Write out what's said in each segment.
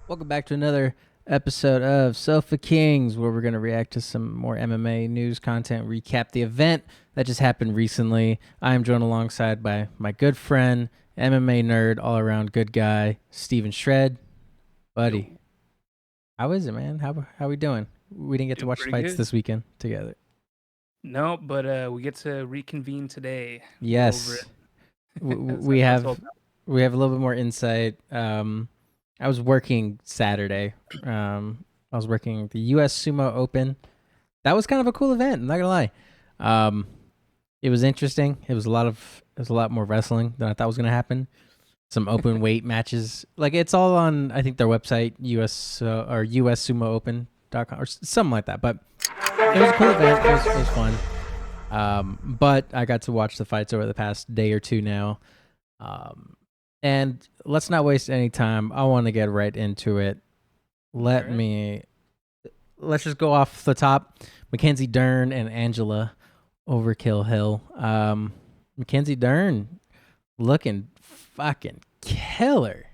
Welcome back to another episode of Sofa Kings, where we're going to react to some more MMA news content, recap the event that just happened recently. I am joined alongside by my good friend, MMA nerd, all-around good guy, Steven Shred. Buddy, how is it, man? How we doing? We didn't get to watch the fights this weekend together. No, but we get to reconvene today. Yes, we have a little bit more insight. I was working Saturday. I was working the US Sumo Open. That was kind of a cool event, I'm not gonna lie. It was interesting. It was a lot more wrestling than I thought was gonna happen. Some open weight matches. Like, it's all on, I think, their website, or USSumoOpen.com or something like that. But it was a cool event. It was fun. But I got to watch the fights over the past day or two now. And let's not waste any time. I want to get right into it. Let's just go off the top. Mackenzie Dern and Angela Overkill Hill. Mackenzie Dern looking fucking killer.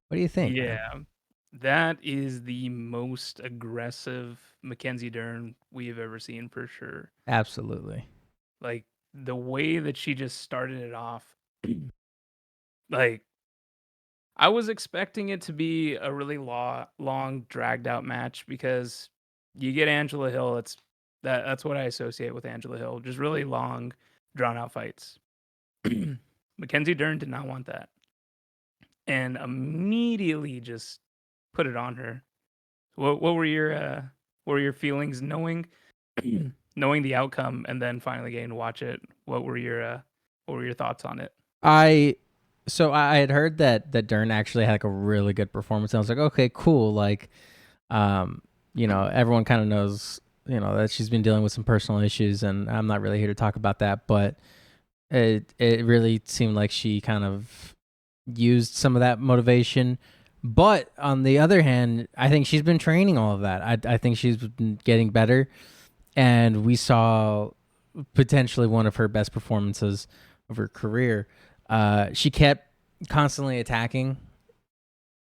What do you think? Yeah, man? That is the most aggressive Mackenzie Dern we have ever seen, for sure. Absolutely. Like, the way that she just started it off, like, I was expecting it to be a really long, dragged out match, because you get Angela Hill. That's what I associate with Angela Hill. Just really long, drawn out fights. Mackenzie Dern did not want that, and immediately just put it on her. What were your feelings knowing knowing the outcome, and then finally getting to watch it? What were your thoughts on it? So I had heard that Dern actually had like a really good performance. And I was like, okay, cool. Like, everyone kind of knows, that she's been dealing with some personal issues, and I'm not really here to talk about that, but it really seemed like she kind of used some of that motivation. But on the other hand, I think she's been training all of that. I think she's been getting better, and we saw potentially one of her best performances of her career. She kept constantly attacking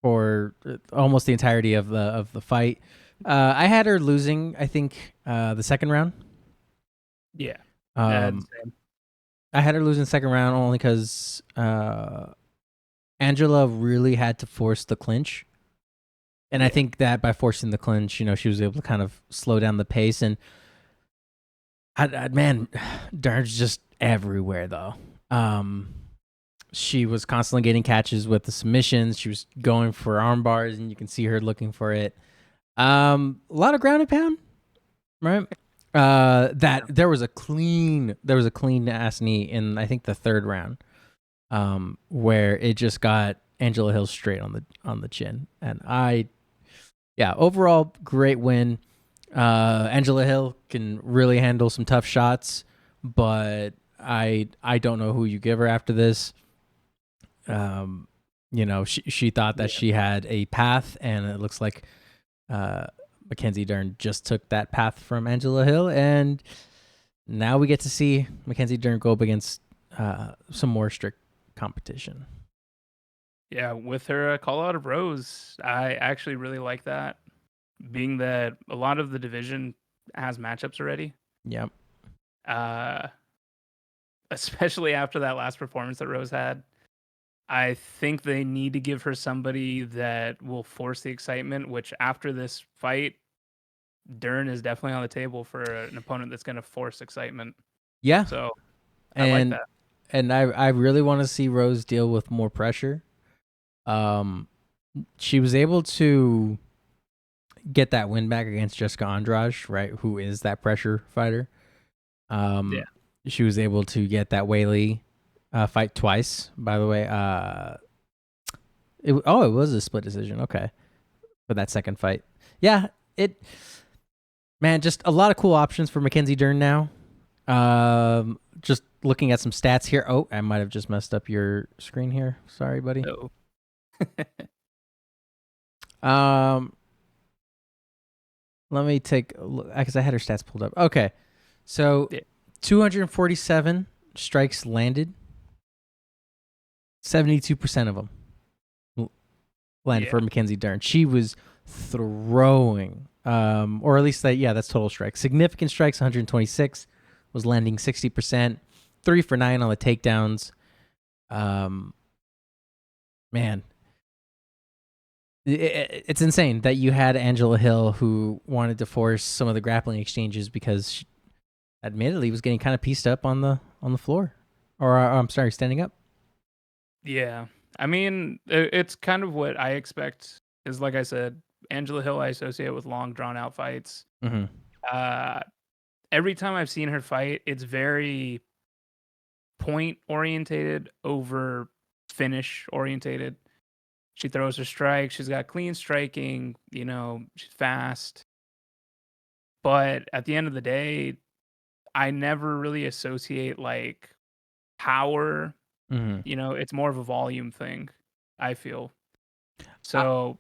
for almost the entirety of the fight. I had her losing, I think, the second round. Yeah. I had her losing the second round only because Angela really had to force the clinch. And I think that by forcing the clinch, she was able to kind of slow down the pace. And man, Dern's just everywhere, though. She was constantly getting catches with the submissions. She was going for arm bars, and you can see her looking for it. A lot of ground and pound, right? There was a clean ass knee in, I think, the third round, where it just got Angela Hill straight on the chin. And overall great win. Angela Hill can really handle some tough shots, but I don't know who you give her after this. She thought that she had a path, and it looks like Mackenzie Dern just took that path from Angela Hill, and now we get to see Mackenzie Dern go up against some more strict competition. Yeah, with her call out of Rose, I actually really like that, being that a lot of the division has matchups already. Yep. Especially after that last performance that Rose had, I think they need to give her somebody that will force the excitement, which after this fight, Dern is definitely on the table for an opponent that's going to force excitement. Yeah. So I like that. And I really want to see Rose deal with more pressure. She was able to get that win back against Jessica Andrade, right? Who is that pressure fighter. She was able to get that Weili fight twice, by the way. It was a split decision. Okay. For that second fight. Yeah, just a lot of cool options for Mackenzie Dern now. Just looking at some stats here. Oh, I might have just messed up your screen here. Sorry, buddy. No. Let me take a look, because I had her stats pulled up. Okay. So 247 strikes landed. 72% of them. landed for Mackenzie Dern. She was throwing, or at least that's total strikes. Significant strikes, 126, was landing 60%, 3 for 9 on the takedowns. Man, it's insane that you had Angela Hill, who wanted to force some of the grappling exchanges because she admittedly was getting kind of pieced up on the floor, or I'm sorry, standing up. Yeah, I mean, it's kind of what I expect. Is like I said, Angela Hill I associate with long, drawn out fights. Mm-hmm. Every time I've seen her fight, it's very point orientated over finish orientated. She throws her strikes. She's got clean striking. She's fast. But at the end of the day, I never really associate like power. Mm-hmm. It's more of a volume thing, I feel. So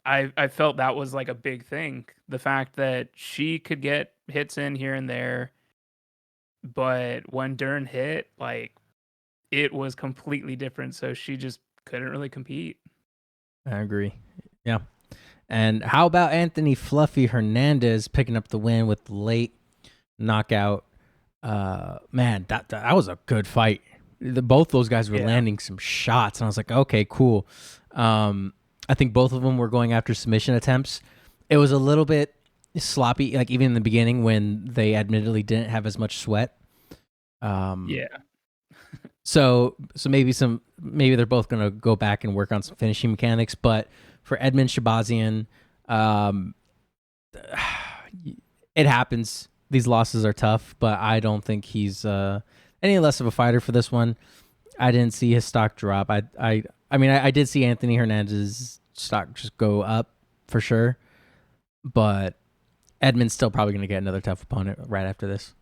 I felt that was like a big thing. The fact that she could get hits in here and there, but when Dern hit, like it was completely different. So she just couldn't really compete. I agree. Yeah. And how about Anthony Fluffy Hernandez picking up the win with the late knockout? Man, that was a good fight. Both those guys were landing some shots, and I was like, okay, cool. I think both of them were going after submission attempts. It was a little bit sloppy, like even in the beginning when they admittedly didn't have as much sweat. So maybe they're both gonna go back and work on some finishing mechanics. But for Edmen Shahbazyan, it happens. These losses are tough, but I don't think he's any less of a fighter for this one. I didn't see his stock drop. I mean, I did see Anthony Hernandez's stock just go up for sure, but Edmund's still probably going to get another tough opponent right after this.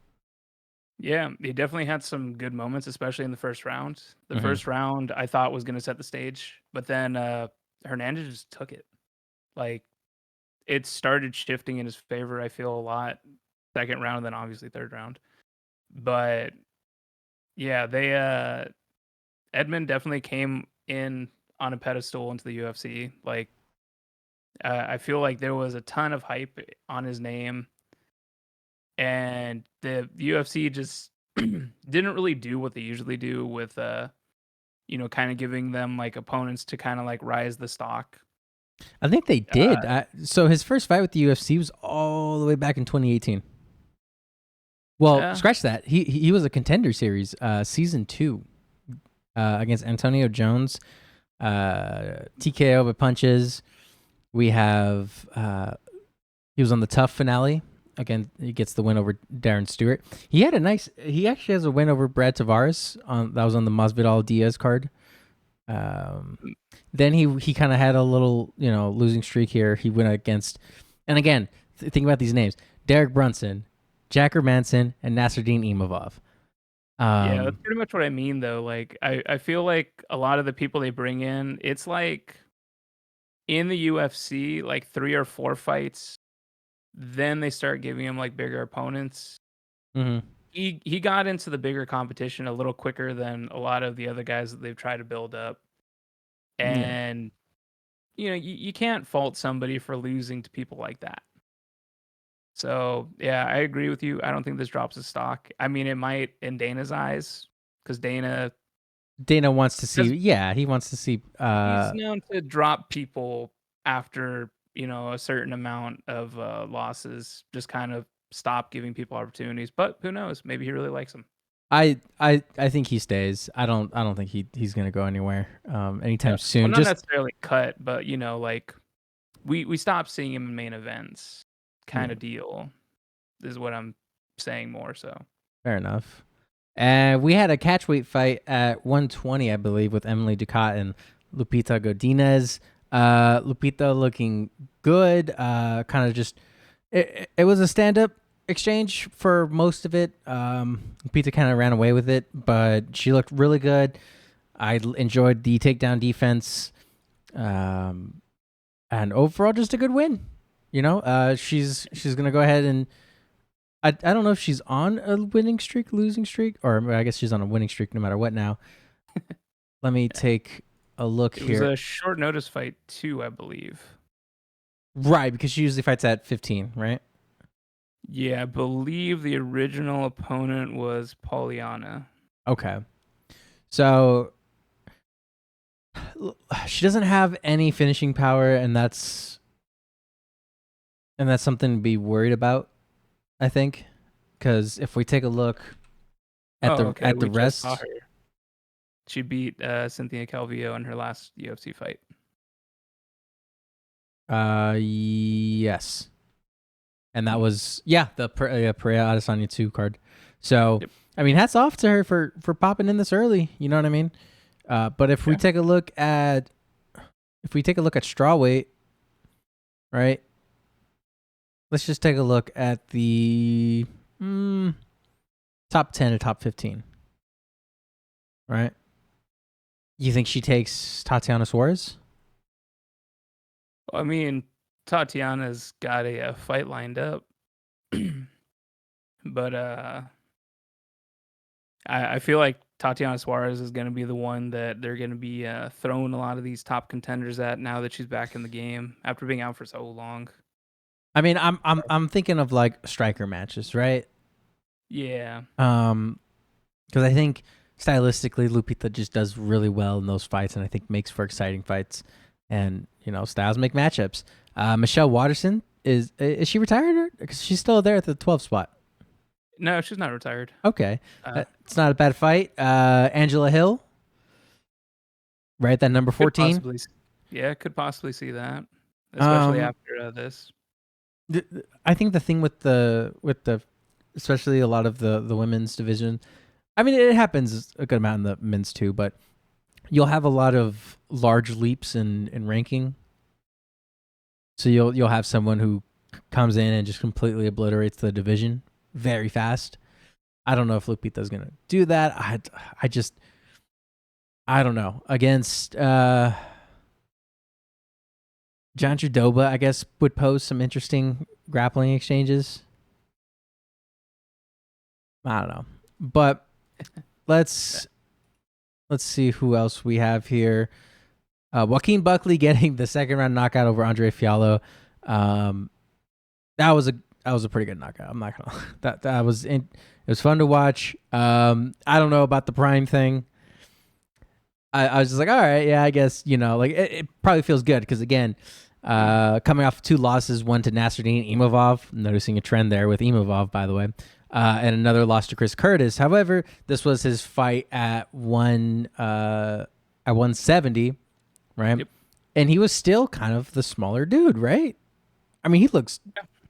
Yeah, he definitely had some good moments, especially in the first round. The first round I thought was going to set the stage, but then Hernandez just took it. Like, it started shifting in his favor, I feel, a lot. Second round, then obviously third round. But yeah, Edmund definitely came in on a pedestal into the UFC. Like, I feel like there was a ton of hype on his name, and the UFC just didn't really do what they usually do with kind of giving them like opponents to kind of like rise the stock. I think they did. So his first fight with the UFC was all the way back in 2018. Well, scratch that. He was a Contender Series, season 2, against Antonio Jones, TKO by punches. We have he was on the Tough finale. Again, he gets the win over Darren Stewart. He actually has a win over Brad Tavares that was on the Masvidal Diaz card. Then he kind of had a little, losing streak here. He went against, and again, think about these names: Derek Brunson, Jack Hermanson, and Nasruddin Imavov. Yeah, that's pretty much what I mean, though. Like, I feel like a lot of the people they bring in, it's like in the UFC, like 3 or 4 fights, then they start giving him like bigger opponents. Mm-hmm. He got into the bigger competition a little quicker than a lot of the other guys that they've tried to build up. And you can't fault somebody for losing to people like that. So yeah, I agree with you. I don't think this drops his stock. I mean, it might in Dana's eyes, because Dana wants to see. Yeah, he wants to see. He's known to drop people after a certain amount of losses. Just kind of stop giving people opportunities. But who knows? Maybe he really likes them. I think he stays. I don't think he's gonna go anywhere anytime soon. Well, not necessarily cut, but like we stopped seeing him in main events, kind of deal. Is what I'm saying more so. Fair enough. We had a catchweight fight at 120, I believe, with Emily Ducat and Lupita Godinez. Lupita looking good. Kind of just it was a stand-up exchange for most of it. Lupita kind of ran away with it, but she looked really good. I enjoyed the takedown defense, and overall, just a good win. She's gonna go ahead and I don't know if she's on a winning streak, losing streak, or I guess she's on a winning streak no matter what now. Let me take a look It here. was a short notice fight too, I believe. Right, because she usually fights at 15, right? Yeah, I believe the original opponent was Pollyanna. Okay. So she doesn't have any finishing power, and that's something to be worried about, I think, because if we take a look at the We just saw rest, her. She beat Cynthia Calvillo in her last UFC fight. yes, and that was the Perea Adesanya 2 card. So Yep. I mean, hats off to her for popping in this early. You know what I mean? But if we take a look at strawweight, right? Let's just take a look at the top 10 or top 15. Right? You think she takes Tatiana Suarez? Well, I mean, Tatiana's got a fight lined up, but I feel like Tatiana Suarez is going to be the one that they're going to be throwing a lot of these top contenders at now that she's back in the game after being out for so long. I mean, I'm thinking of like striker matches, right? Yeah. Because I think stylistically, Lupita just does really well in those fights, and I think makes for exciting fights. And styles make matchups. Michelle Watterson is she retired? Because she's still there at the 12 spot. No, she's not retired. Okay, it's not a bad fight. Angela Hill, right? That number 14. Could possibly see that, especially after this. I think the thing with the especially a lot of the women's division. I mean, it happens a good amount in the men's too, but you'll have a lot of large leaps in ranking. So you'll have someone who comes in and just completely obliterates the division very fast. I don't know if Lupita's gonna do that. I don't know. Against John Judoba, I guess, would pose some interesting grappling exchanges. I don't know. But let's see who else we have here. Joaquin Buckley getting the second round knockout over Andre Fiallo. That was a pretty good knockout. I'm not gonna. It was fun to watch. I don't know about the Prime thing. I was just like, all right, yeah, I guess like it probably feels good because again, coming off 2 losses, one to Nasruddin Imavov, noticing a trend there with Imavov, by the way. And another loss to Chris Curtis. However, this was his fight at 170, right? Yep. And he was still kind of the smaller dude, right? I mean, he looks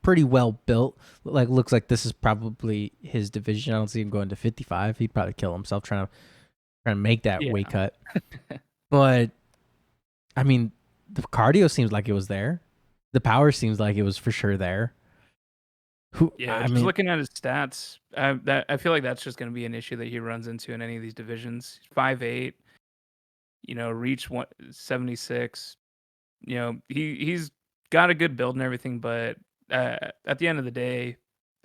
pretty well built. Looks like this is probably his division. I don't see him going to 55. He'd probably kill himself trying to make that weight cut. But I mean, the cardio seems like it was there. The power seems like it was for sure there. Looking at his stats, I feel like that's just going to be an issue that he runs into in any of these divisions. 5'8", reach 176. He's got a good build and everything, but at the end of the day,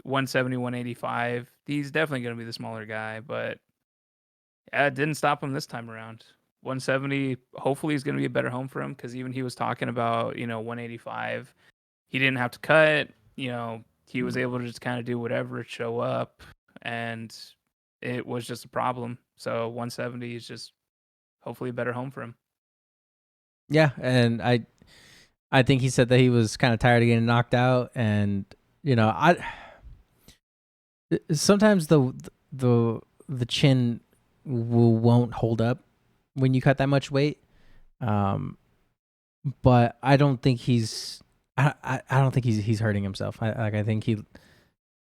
170, 185, he's definitely going to be the smaller guy. But it didn't stop him this time around. 170, hopefully, is going to be a better home for him because even he was talking about 185. He didn't have to cut. He was able to just kind of do whatever, show up, and it was just a problem. So 170 is just hopefully a better home for him. Yeah, and I think he said that he was kind of tired of getting knocked out, and sometimes the chin won't hold up when you cut that much weight. But I don't think he's I don't think he's hurting himself. I think he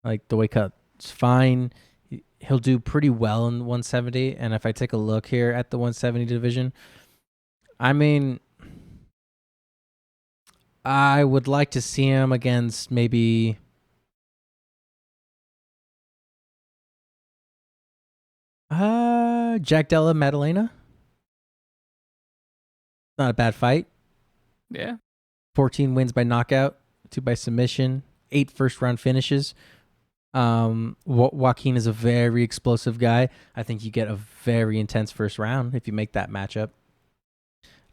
the weight cut's fine. He'll do pretty well in 170. And if I take a look here at the 170 division, I mean, I would like to see him against maybe Jack Della Maddalena. Not a bad fight. Yeah. 14 wins by knockout, 2 by submission, 8 first-round finishes. Joaquin is a very explosive guy. I think you get a very intense first round if you make that matchup.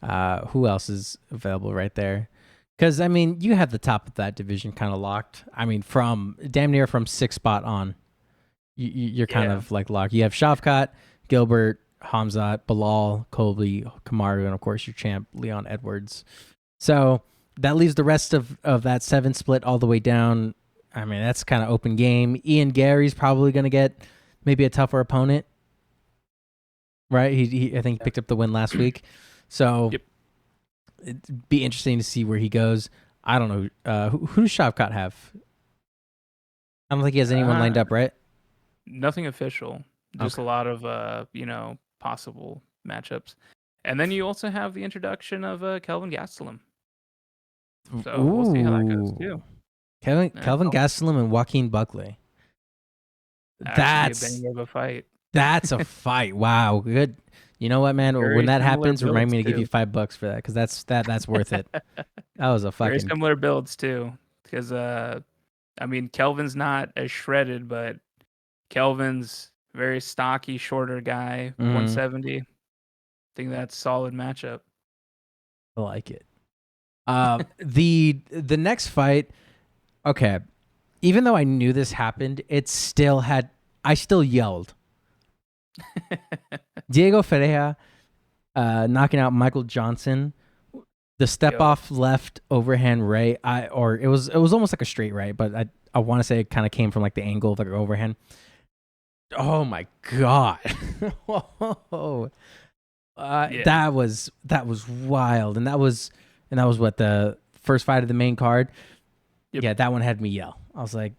Who else is available right there? Because I mean, you have the top of that division kind of locked. I mean, from damn near from 6th spot on, you're kind of like locked. You have Shavkat, Gilbert, Hamzat, Bilal, Colby, Kamaru, and of course your champ Leon Edwards. So that leaves the rest of that 7 split all the way down. I mean, that's kind of open game. Ian Gary's probably going to get maybe a tougher opponent, right? I think he picked up the win last week. So it'd be interesting to see where he goes. I don't know. Who does Shavkat have? I don't think he has anyone lined up, right? Nothing official. Just a lot of possible matchups. And then you also have the introduction of Kelvin Gastelum. So we'll see how that goes too. Kelvin Gastelum and Joaquin Buckley. That's a banger of a fight. That's a fight. Wow, good. You know what, man? When that happens, remind me to give you $5 for that, because that's worth it. That was a fucking very similar builds too. Because I mean, Kelvin's not as shredded, but Kelvin's very stocky, shorter guy, 170. I think that's a solid matchup. I like it. The next fight, okay. Even though I knew this happened, I still yelled. Diego Ferreira knocking out Michael Johnson. The step off left overhand right. It was almost like a straight right, but I want to say it kind of came from like the angle of like an overhand. Oh my god. That was wild, and that was what, the first fight of the main card. Yeah, that one had me yell. I was like,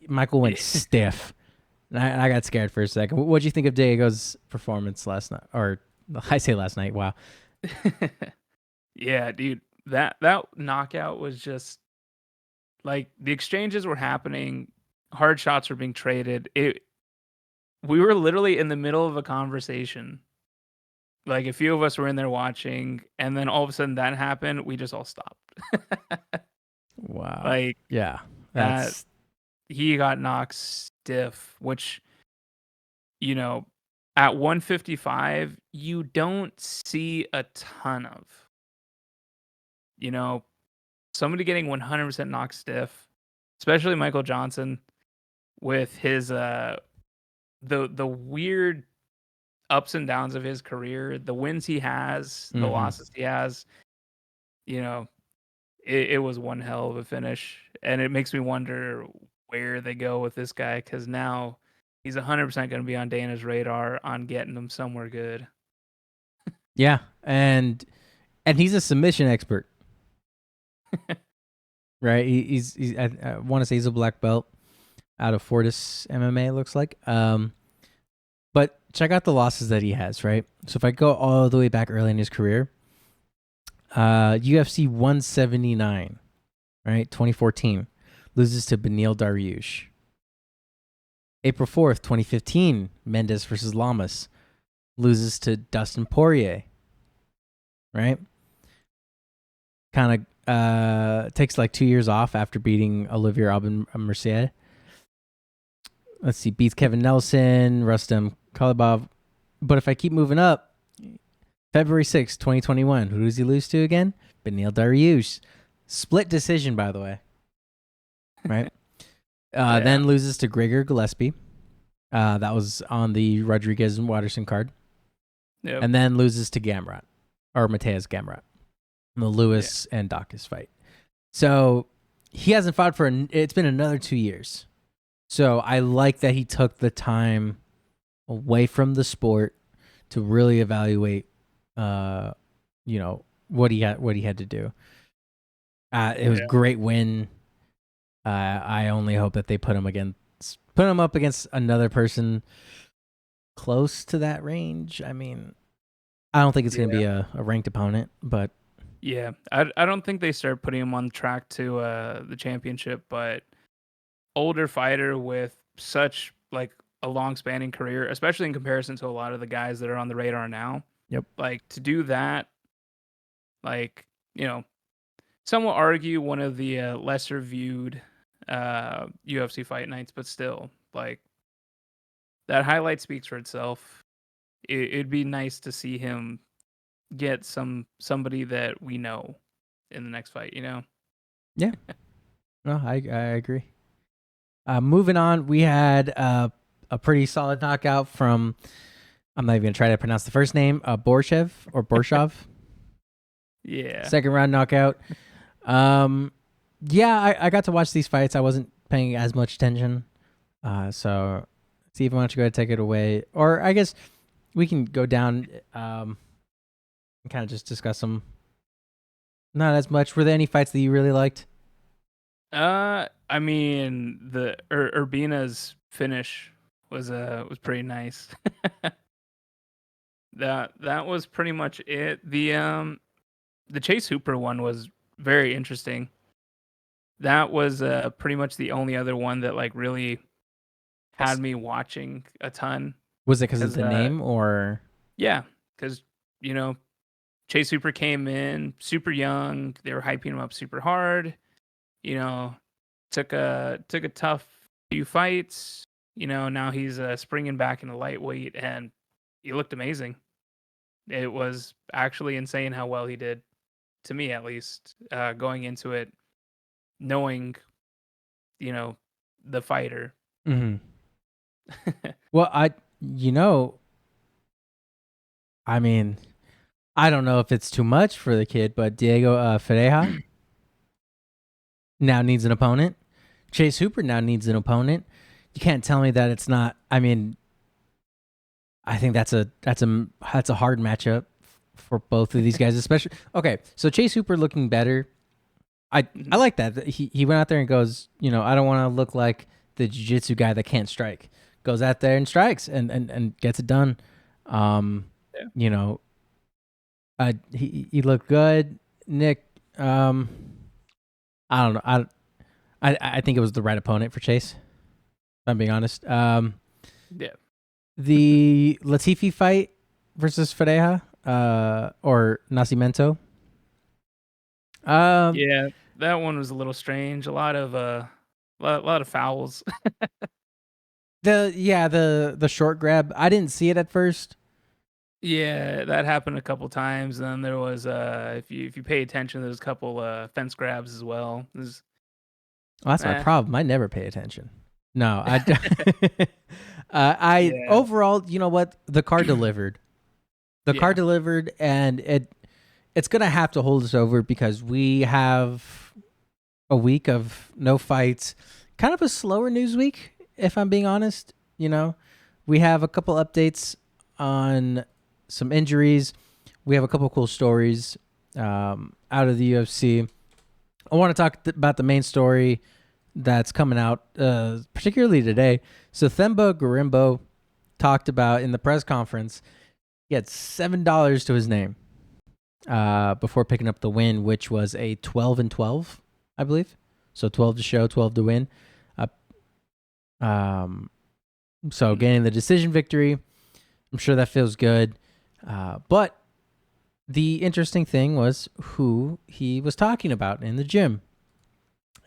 Michael went stiff, and I got scared for a second. What'd you think of Diego's performance last night? Or I say last night. Wow. Yeah, dude, that knockout was just like, the exchanges were happening, hard shots were being traded. We were literally in the middle of a conversation. Like, a few of us were in there watching, and then all of a sudden that happened. We just all stopped. Wow. Like, yeah, he got knocked stiff, which, at 155, you don't see a ton of. Somebody getting 100% knocked stiff, especially Michael Johnson, with his the weird ups and downs of his career, the wins he has, the losses he has. It was one hell of a finish, and it makes me wonder where they go with this guy, because now he's 100% going to be on Dana's radar on getting him somewhere good. Yeah, and he's a submission expert. Right? I want to say he's a black belt out of Fortis MMA, it looks like. But check out the losses that he has, right? So if I go all the way back early in his career, UFC 179, right? 2014, loses to Beneil Dariush. April 4th, 2015, Mendes versus Lamas, loses to Dustin Poirier, right? Kind of takes like 2 years off after beating Olivier Aubin-Mercier. Let's see, beats Kevin Nelson, Rustam Kalibov. But if I keep moving up, February 6th, 2021, who does he lose to again? Beneil Dariush. Split decision, by the way. Right? Then loses to Gregor Gillespie. That was on the Rodriguez and Watterson card. Yep. And then loses to Gamrot, or Mateus Gamrot, in the Lewis and Dawkins fight. So he hasn't fought it's been another 2 years. So I like that he took the time away from the sport to really evaluate, what he had to do. It was a great win. I only hope that they put him up against another person close to that range. I mean, I don't think it's going to be a ranked opponent, but yeah, I don't think they start putting him on track to the championship, but older fighter with such like a long spanning career, especially in comparison to a lot of the guys that are on the radar now. Yep. Like, to do that, like, some will argue one of the lesser viewed UFC fight nights, but still, like, that highlight speaks for itself. It'd be nice to see him get somebody that we know in the next fight. Yeah. No, I agree. Moving on, we had a pretty solid knockout from, I'm not even going to try to pronounce the first name, Borshov. Yeah. Second round knockout. Yeah, I got to watch these fights. I wasn't paying as much attention. So, Steve, why don't you go ahead and take it away? Or I guess we can go down and kind of just discuss them. Not as much. Were there any fights that you really liked? I mean, the Urbina's finish was pretty nice. That was pretty much it. The Chase Hooper one was very interesting. That was pretty much the only other one that like really had me watching a ton. Was it because of the name or? Yeah, because Chase Hooper came in super young. They were hyping him up super hard. Took a tough few fights. Now he's springing back into lightweight, and he looked amazing. It was actually insane how well he did, to me at least, going into it, knowing, the fighter. Mm-hmm. Well, I mean, I don't know if it's too much for the kid, but Diego Ferreira now needs an opponent. Chase Hooper now needs an opponent. You can't tell me that it's not. I mean, I think that's a hard matchup for both of these guys, especially. Okay, so Chase Hooper looking better. I like that. He went out there and goes, I don't want to look like the jiu-jitsu guy that can't strike. Goes out there and strikes and gets it done. Yeah. He looked good. Nick, I don't know. I think it was the right opponent for Chase, if I'm being honest. Yeah. The Latifi fight versus Ferreira, or Nascimento. Yeah, that one was a little strange. A lot of fouls. The short grab. I didn't see it at first. Yeah, that happened a couple times. And then there was if you pay attention, there's a couple fence grabs as well. Well, that's my problem. I never pay attention. No, overall, you know what? The card delivered. The card delivered, and it's gonna have to hold us over because we have a week of no fights. Kind of a slower news week, if I'm being honest. We have a couple updates on some injuries. We have a couple cool stories out of the UFC. I want to talk about the main story that's coming out, particularly today. So Themba Gorimbo talked about in the press conference, he had $7 to his name before picking up the win, which was a 12-12, I believe. So 12 to show, 12 to win. So gaining the decision victory, I'm sure that feels good. But the interesting thing was who he was talking about in the gym.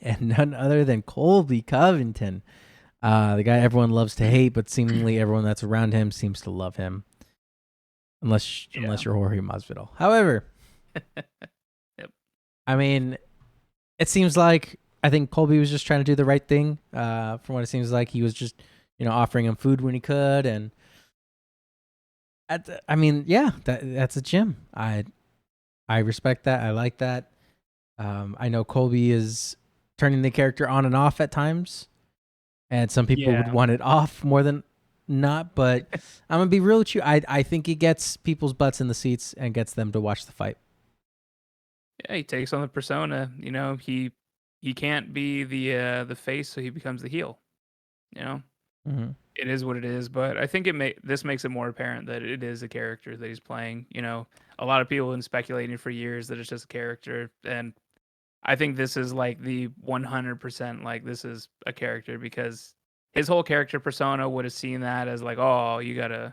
And none other than Colby Covington, the guy everyone loves to hate, but seemingly everyone that's around him seems to love him, unless you're Jorge Masvidal. However, yep. I mean, it seems like I think Colby was just trying to do the right thing. From what it seems like, he was just offering him food when he could, and that's a gym. I respect that. I like that. I know Colby is turning the character on and off at times, and some people would want it off more than not, but I'm gonna be real with you. I think he gets people's butts in the seats and gets them to watch the fight. Yeah, he takes on the persona. He can't be the face, so he becomes the heel. Mm-hmm. It is what it is, but I think this makes it more apparent that it is a character that he's playing. A lot of people have been speculating for years that it's just a character, and I think this is like the 100% like this is a character, because his whole character persona would have seen that as like, oh, you gotta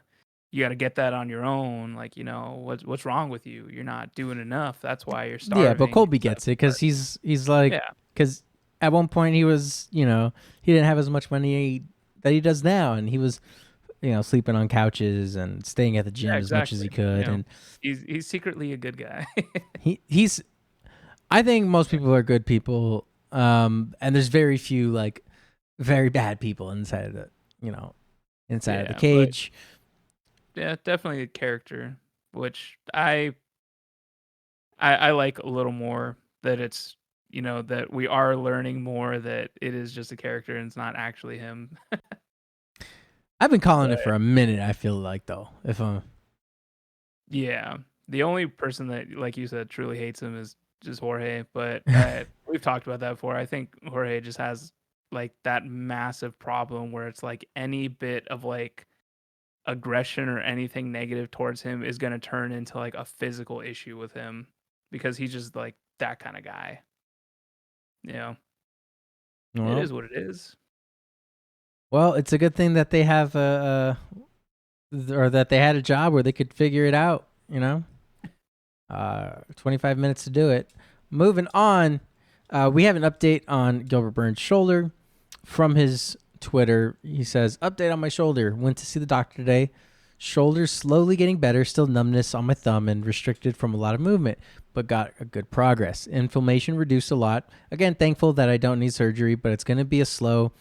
get that on your own. Like, what's wrong with you? You're not doing enough. That's why you're starving. Yeah, but Colby gets it because he's like, because at one point he was, he didn't have as much money that he does now, and he was sleeping on couches and staying at the gym as much as he could. And he's secretly a good guy. he's. I think most people are good people, and there's very few like very bad people inside of the inside of the cage. Yeah, definitely a character, which I like a little more, that it's that we are learning more that it is just a character and it's not actually him. I've been calling it for a minute. I feel like though, yeah, the only person that, like you said, truly hates him is just Jorge. But we've talked about that before. I think Jorge just has like that massive problem where it's like any bit of like aggression or anything negative towards him is going to turn into like a physical issue with him, because he's just like that kind of guy. It is what it is. Well, it's a good thing that they have or that they had a job where they could figure it out. 25 minutes to do it. Moving on, we have an update on Gilbert Burns' shoulder from his Twitter. He says, "Update on my shoulder. Went to see the doctor today. Shoulder slowly getting better. Still numbness on my thumb and restricted from a lot of movement, but got a good progress. Inflammation reduced a lot. Again, thankful that I don't need surgery, but it's going to be a slow."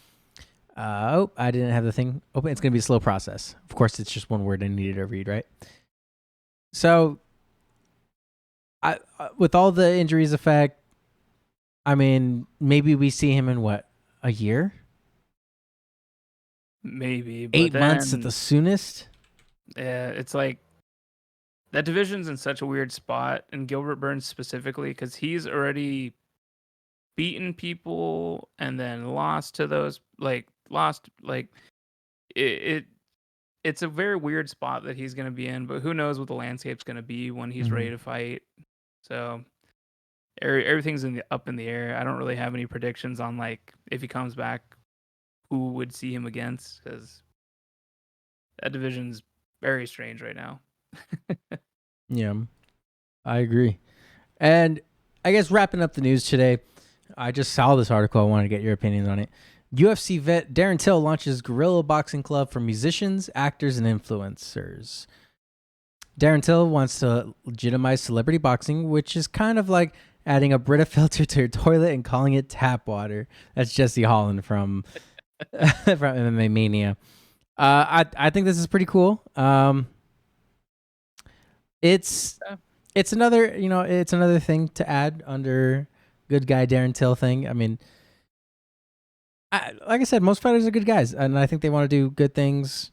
I didn't have the thing open. It's going to be a slow process. Of course, it's just one word I needed to read, right? So, with all the injuries effect, I mean, maybe we see him in what, a year? Maybe, but 8 months at the soonest? Yeah, it's like that division's in such a weird spot, and Gilbert Burns specifically, because he's already beaten people and then lost to those, it's a very weird spot that he's going to be in, but who knows what the landscape's going to be when he's ready to fight. So everything's up in the air. I don't really have any predictions on like if he comes back, who would see him against, because that division's very strange right now. Yeah, I agree. And I guess wrapping up the news today, I just saw this article. I want to get your opinions on it. UFC vet Darren Till launches guerrilla boxing club for musicians, actors, and influencers. Darren Till wants to legitimize celebrity boxing, which is kind of like adding a Brita filter to your toilet and calling it tap water. That's Jesse Holland from MMA Mania. I think this is pretty cool. It's another it's another thing to add under good guy Darren Till thing. I mean, like I said, most fighters are good guys, and I think they want to do good things.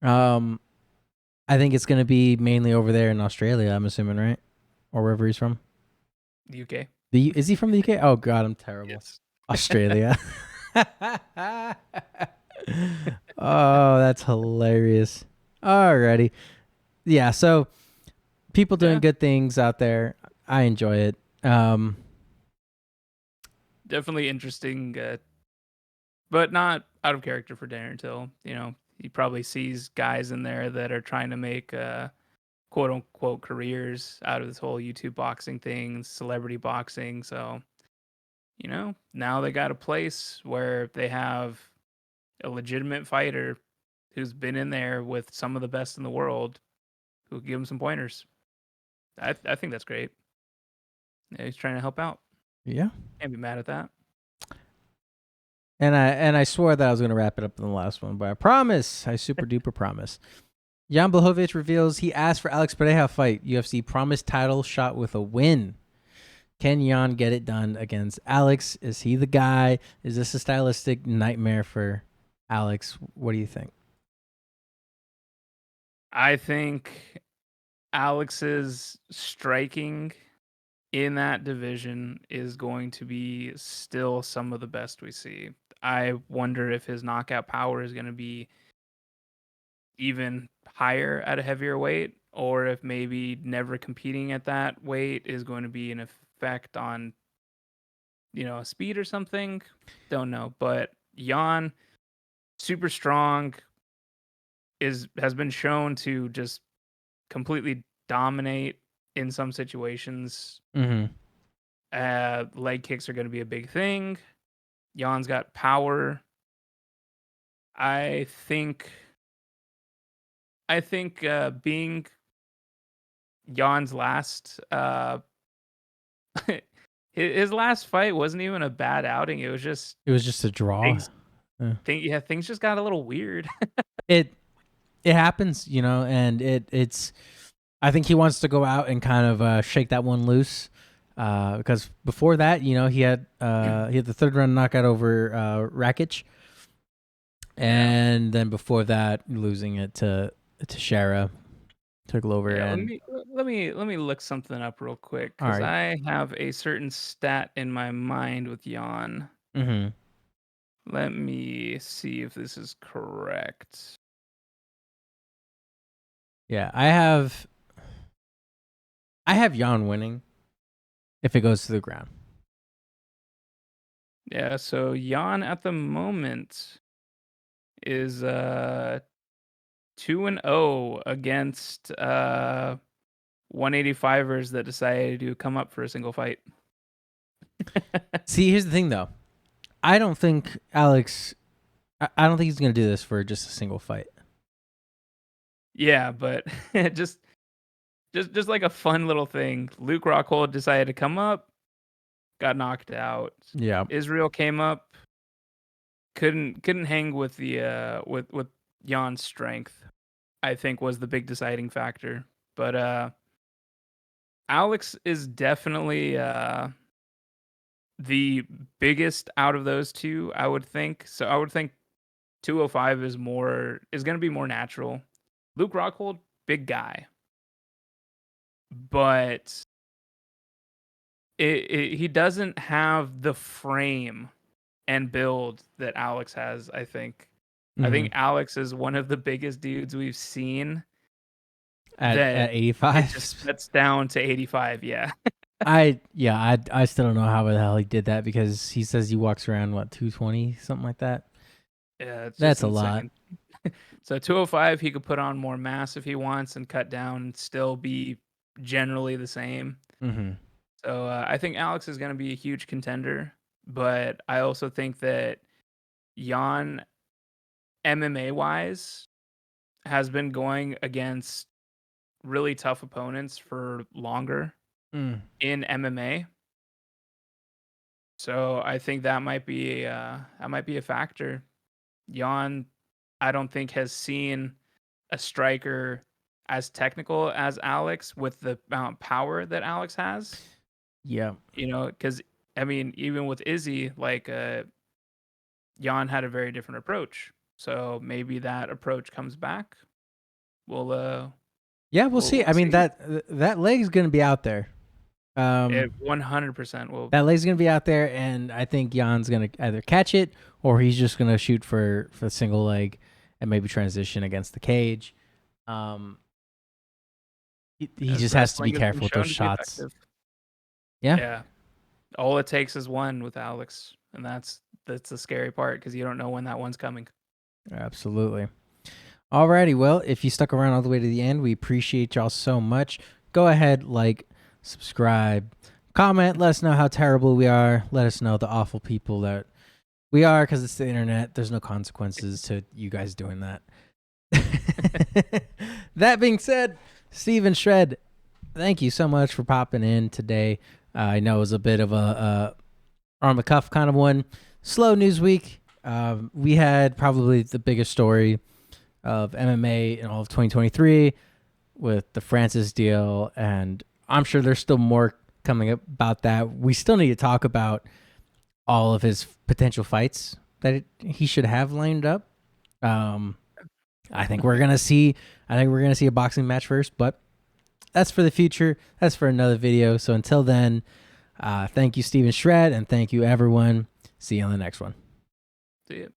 I think it's going to be mainly over there in Australia, I'm assuming, right? Or wherever he's from. The UK. Is he from the UK? Oh, God, I'm terrible. Yes. Australia. Oh, that's hilarious. Alrighty. Yeah, so people doing good things out there. I enjoy it. Definitely interesting, but not out of character for Darren Till. He probably sees guys in there that are trying to make quote unquote careers out of this whole YouTube boxing thing, celebrity boxing. So, now they got a place where they have a legitimate fighter who's been in there with some of the best in the world who give him some pointers. I think that's great. Yeah, he's trying to help out. Yeah. Can't be mad at that. And I swore that I was going to wrap it up in the last one, but I promise. I super duper promise. Jan Blachowicz reveals he asked for Alex Pereira fight. UFC promised title shot with a win. Can Jan get it done against Alex? Is he the guy? Is this a stylistic nightmare for Alex? What do you think? I think Alex's striking in that division is going to be still some of the best we see. I wonder if his knockout power is going to be even higher at a heavier weight, or if maybe never competing at that weight is going to be an effect on, speed or something. Don't know. But Jan, super strong, has been shown to just completely dominate in some situations. Leg kicks are going to be a big thing. Jan's got power. I think I think being Jan's last his last fight wasn't even a bad outing. It was just a draw. things things just got a little weird. It happens, and it's I think he wants to go out and kind of shake that one loose. Because before that, he had the third round knockout over Rakic. And then before that, losing it to Shara, took over. Yeah, And let me look something up real quick because I have a certain stat in my mind with Jan. Mm-hmm. Let me see if this is correct. Yeah, I have Jan winning if it goes to the ground. Yeah, so Jan at the moment is 2-0 against 185ers that decided to come up for a single fight. See, here's the thing though. I don't think Alex I don't think he's going to do this for just a single fight. Yeah, but just like a fun little thing. Luke Rockhold decided to come up, got knocked out. Yeah. Israel came up, couldn't hang with the with Jan's strength. I think was the big deciding factor. But Alex is definitely the biggest out of those two, I would think. So I would think 205 is going to be more natural. Luke Rockhold, big guy, but he doesn't have the frame and build that Alex has. I think. Mm-hmm. I think Alex is one of the biggest dudes we've seen. At 85, that's down to 85. Yeah. I still don't know how the hell he did that because he says he walks around 220, something like that. Yeah, that's a lot. So 205, he could put on more mass if he wants and cut down and still be generally the same. Mm-hmm. So I think Alex is going to be a huge contender, but I also think that Jan, MMA wise, has been going against really tough opponents for longer in MMA. So I think that might be a factor. Jan, I don't think has seen a striker as technical as Alex with the amount of power that Alex has. Yeah. Because I mean, even with Izzy, Jan had a very different approach. So maybe that approach comes back. We'll see. I mean, that leg's going to be out there. It 100% will. That leg's going to be out there, and I think Jan's going to either catch it or he's just going to shoot for the single leg and maybe transition against the cage. He just has to be careful with those shots. Yeah. All it takes is one with Alex, and that's the scary part because you don't know when that one's coming. Absolutely. Alrighty, well, if you stuck around all the way to the end, we appreciate y'all so much. Go ahead, subscribe, comment, let us know how terrible we are. Let us know the awful people that we are because it's the internet. There's no consequences to you guys doing that. That being said, Steven Shred, thank you so much for popping in today. I know it was a bit of a on the cuff kind of one. Slow news week. We had probably the biggest story of MMA in all of 2023 with the Francis deal, and I'm sure there's still more coming up about that. We still need to talk about all of his potential fights that he should have lined up. I think we're gonna see a boxing match first, but that's for the future. That's for another video. So until then, thank you, Steven Shred, and thank you, everyone. See you on the next one. See you.